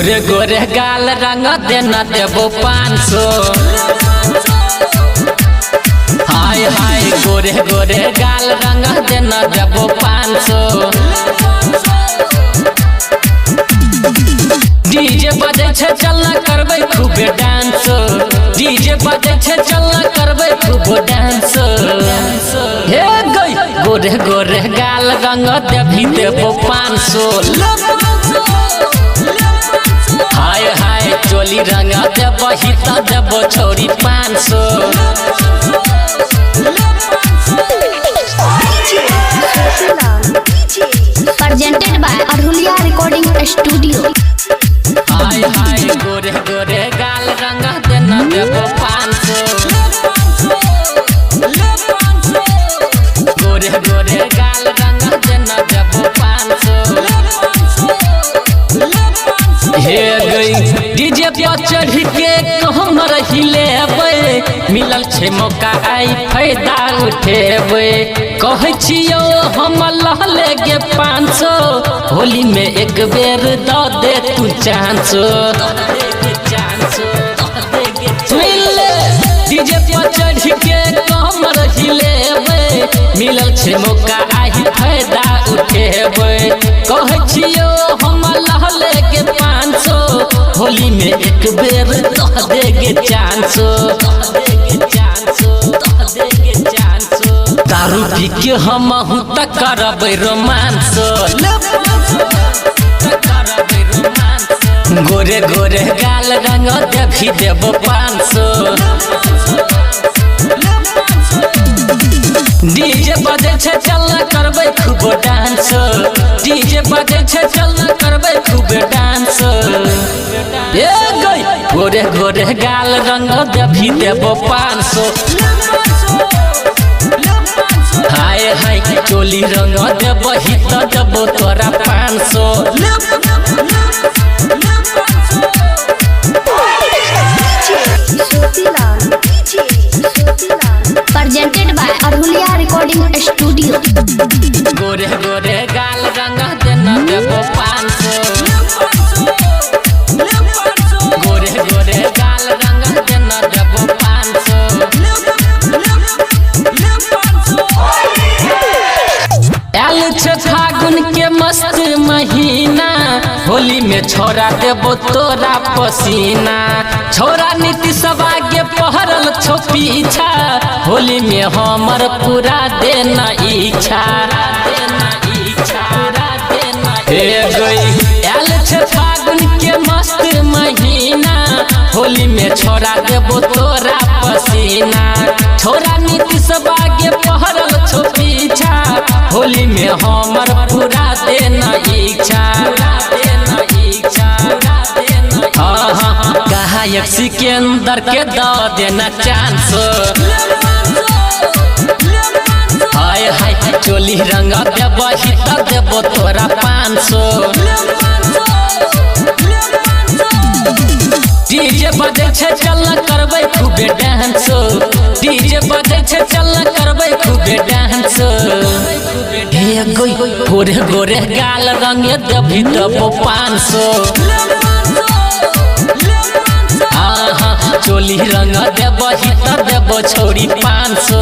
गोरे गोरे गाल रंग देना देबो 500। हाय हाय गोरे गोरे गाल रंग देना देबो 500। डीजे बजे छे चलना करबे खूबे डांस। डीजे बजे छे चलना करबे खूबे डांस। हे गई गोरे गोरे गाल रंग देभी देबो 500। हाय हाय चोली रंग देबो हित देबो छोरी 500। presented by Arhulia Recording Studio। हाय हाय गोरे गोरे गाल रंग देना देबो 500। गोरे गोरे गाल रंग देना देबो 500। हे गई डीजे पर चढ़ के हमर हिलेबै। मिलल छे मौका आई फायदा उठेबै। कहै छियो हम लहले गे 500। होली में एक बेर द दे तू चांस। डीजे पर चढ़ के हमर हिलेबै। मिलल छे मौका आई फायदा उठेबै। कहै छियो हम लहले गे 500। होली में एक बेर दह देगे चांस। दारू पी के हम त करबै रोमांस। गोरे गोरे गाल रंग देभी देबो 500। डीजे बजे छे चलना करबै खूब डांस। डीजे बजे छे चलना करबै खूब डांस। ए गई गोरे गोरे गाल रंग देभी देबो 500। हाय हाय चोली रंग देबो हित देबो तोरा 500। presented by Arhulia Recording Studio। गोरे गोरे गाल रंग देना देबो 500। गोरे गोरे गाल रंग देना देबो 500। आयल छे फागुन के मस्त महीना। होली में छोड़ा देबो तोरा पसीना। छोरा नीतीश आगे पहरल छो पीछा। होली में हमर पूरा देना इच्छा। हे गई आयल छे फागुन के मस्त महीना। होली में छोड़ा देबो तोरा पसीना। छोरा नीतीश आगे पहरल छो पीछा। होली में हमर पूरा देना इच्छा। हाँ हाँ गायक सिकंदर के द देना चांस। हाय हाय चोली रंग देबो हित देबो तोरा 500। डीजे बजे छे चलना करबै खूबे डांस। डीजे बजे छे चलना करबै खूबे डांस। हे गई गोरे गोरे गाल रंग देभी देबो 500। हाँ हाँ चोली रंग देबो हित देबो छोरी 500।